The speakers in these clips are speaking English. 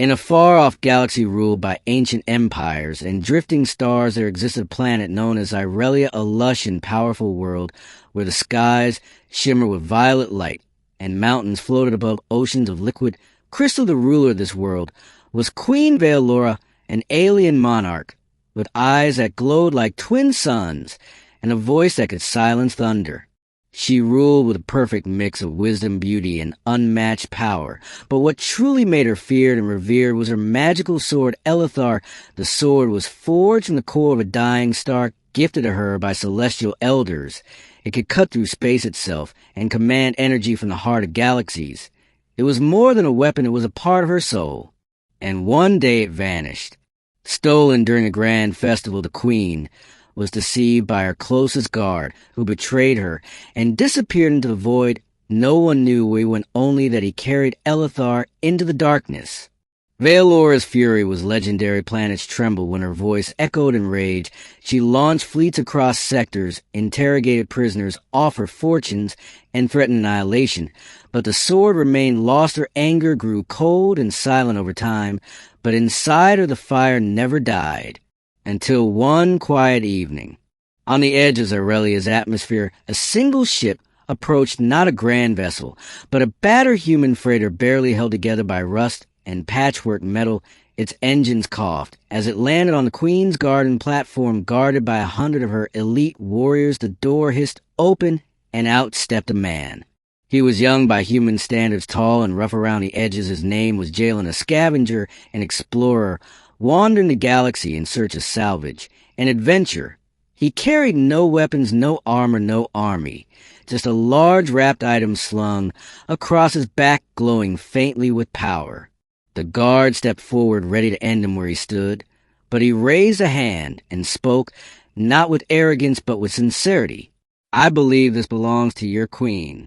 In a far-off galaxy ruled by ancient empires and drifting stars, there existed a planet known as Irelia, a lush and powerful world where the skies shimmer with violet light and mountains floated above oceans of liquid. Crystal, the ruler of this world, was Queen Veilora, an alien monarch with eyes that glowed like twin suns and a voice that could silence thunder. She ruled with a perfect mix of wisdom, beauty, and unmatched power. But what truly made her feared and revered was her magical sword, Elithar. The sword was forged from the core of a dying star, gifted to her by celestial elders. It could cut through space itself and command energy from the heart of galaxies. It was more than a weapon, it was a part of her soul. And one day it vanished. Stolen during a grand festival, the Queen was deceived by her closest guard, who betrayed her and disappeared into the void. No one knew where he went, only that he carried Elithar into the darkness. Veilora's fury was legendary. Planets trembled when her voice echoed in rage. She launched fleets across sectors, interrogated prisoners, offered fortunes, and threatened annihilation. But the sword remained lost. Her anger grew cold and silent over time, but inside her the fire never died. Until one quiet evening, on the edge of Zarelia's atmosphere, a single ship approached, not a grand vessel, but a battered human freighter barely held together by rust and patchwork metal. Its engines coughed. As it landed on the Queen's garden platform, guarded by 100 of her elite warriors, the door hissed open, and out stepped a man. He was young by human standards, tall and rough around the edges. His name was Jalen, a scavenger, an explorer, wandering the galaxy in search of salvage, an adventure. He carried no weapons, no armor, no army, just a large wrapped item slung across his back, glowing faintly with power. The guard stepped forward, ready to end him where he stood, but he raised a hand and spoke, not with arrogance but with sincerity. "I believe this belongs to your queen."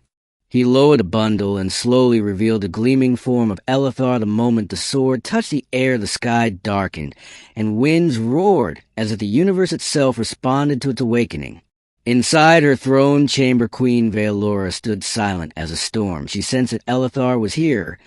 He lowered the bundle and slowly revealed the gleaming form of Elithar. The moment the sword touched the air, the sky darkened, and winds roared as if the universe itself responded to its awakening. Inside her throne chamber, Queen Veilora stood silent as a storm. She sensed that Elithar was here.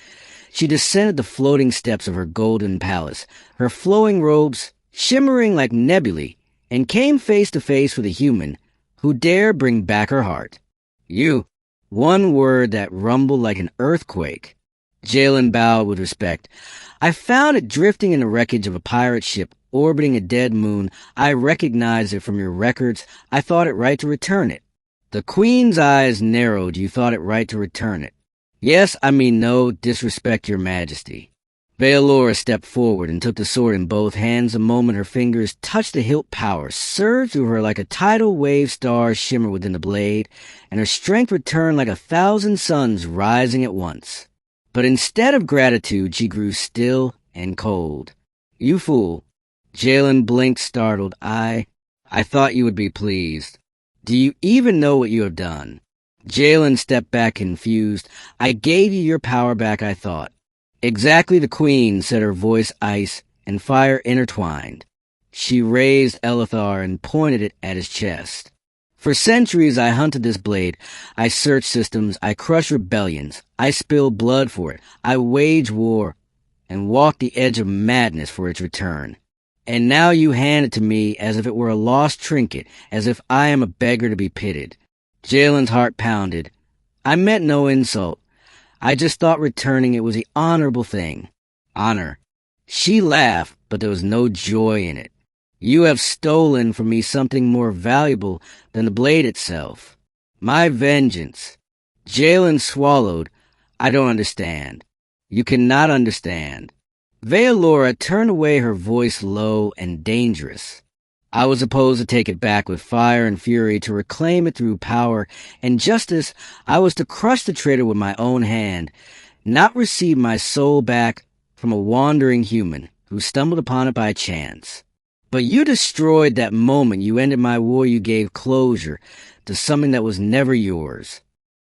She descended the floating steps of her golden palace, her flowing robes shimmering like nebulae, and came face to face with a human who dared bring back her heart. "You." One word that rumbled like an earthquake. Jalen bowed with respect. "I found it drifting in the wreckage of a pirate ship orbiting a dead moon. I recognized it from your records. I thought it right to return it." The Queen's eyes narrowed. "You thought it right to return it?" "Yes, I mean no disrespect, your majesty." Veilora stepped forward and took the sword in both hands. The moment her fingers touched the hilt, power surged through her like a tidal wave. Stars shimmered within the blade, and her strength returned like 1,000 suns rising at once. But instead of gratitude, she grew still and cold. "You fool." Jalen blinked, startled. I thought you would be pleased. Do you even know what you have done?" Jalen stepped back, confused. "I gave you your power back, I thought." "Exactly," the Queen said, her voice ice and fire intertwined. She raised Elithar and pointed it at his chest. "For centuries I hunted this blade. I searched systems. I crushed rebellions. I spilled blood for it. I waged war and walked the edge of madness for its return. And now you hand it to me as if it were a lost trinket, as if I am a beggar to be pitied." Jalen's heart pounded. "I meant no insult. I just thought returning it was the honorable thing." "Honor." She laughed, but there was no joy in it. "You have stolen from me something more valuable than the blade itself. My vengeance." Jalen swallowed. "I don't understand." "You cannot understand." Veilora turned away, her voice low and dangerous. "I was supposed to take it back with fire and fury, to reclaim it through power and justice. I was to crush the traitor with my own hand, not receive my soul back from a wandering human who stumbled upon it by chance. But you destroyed that moment. You ended my war. You gave closure to something that was never yours.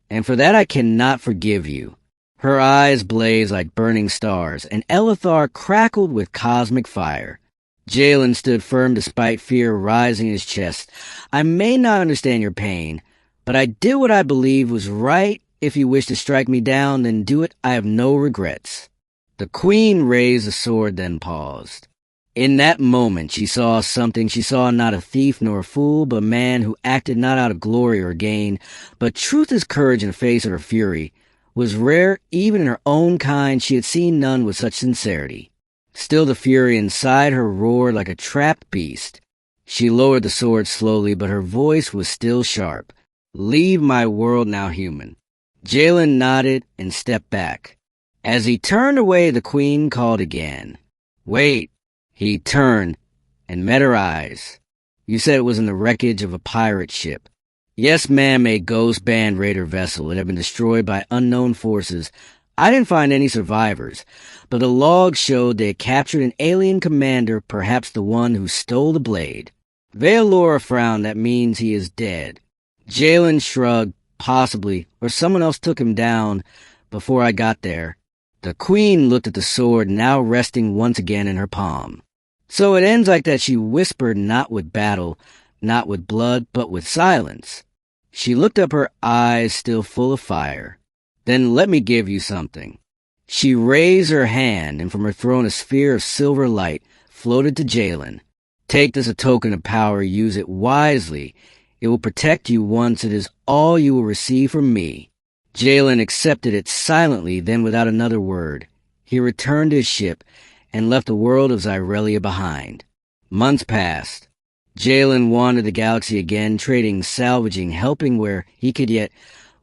And for that I cannot forgive you." Her eyes blazed like burning stars, and Elithar crackled with cosmic fire. Jalen stood firm despite fear rising in his chest. "I may not understand your pain, but I did what I believed was right. If you wish to strike me down, then do it. I have no regrets." The queen raised the sword, then paused. In that moment, she saw something. She saw not a thief nor a fool, but a man who acted not out of glory or gain, but truth as courage in the face of her fury. Was rare even in her own kind. She had seen none with such sincerity. Still the fury inside her roared like a trapped beast. She lowered the sword slowly, but her voice was still sharp. "Leave my world now, human." Jalen nodded and stepped back. As he turned away, the queen called again. "Wait." He turned and met her eyes. "You said it was in the wreckage of a pirate ship." "Yes, ma'am, a ghost band raider vessel. It had been destroyed by unknown forces. I didn't find any survivors, but the logs showed they had captured an alien commander, perhaps the one who stole the blade." Veilora frowned. "That means he is dead." Jalen shrugged. "Possibly, or someone else took him down before I got there." The queen looked at the sword, now resting once again in her palm. "So it ends like that," she whispered, "not with battle, not with blood, but with silence." She looked up, her eyes still full of fire. "Then let me give you something." She raised her hand, and from her throne a sphere of silver light floated to Jalen. "Take this, a token of power. Use it wisely. It will protect you once. It is all you will receive from me." Jalen accepted it silently, then without another word. He returned to his ship and left the world of Zyrelia behind. Months passed. Jalen wandered the galaxy again, trading, salvaging, helping where he could, yet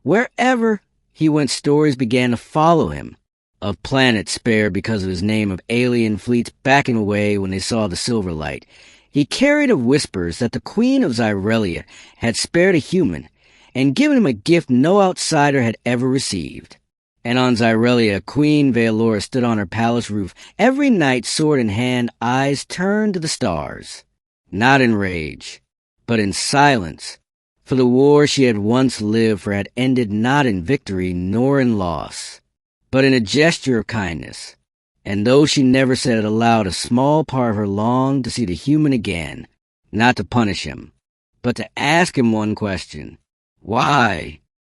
wherever he went, stories began to follow him. Of planets spared because of his name, of alien fleets backing away when they saw the silver light. He carried of whispers that the Queen of Zyrelia had spared a human and given him a gift no outsider had ever received. And on Zyrelia, Queen Veilora stood on her palace roof. Every night, sword in hand, eyes turned to the stars. Not in rage, but in silence. For the war she had once lived for had ended not in victory nor in loss, but in a gesture of kindness. And though she never said it aloud, a small part of her longed to see the human again, not to punish him, but to ask him one question. Why?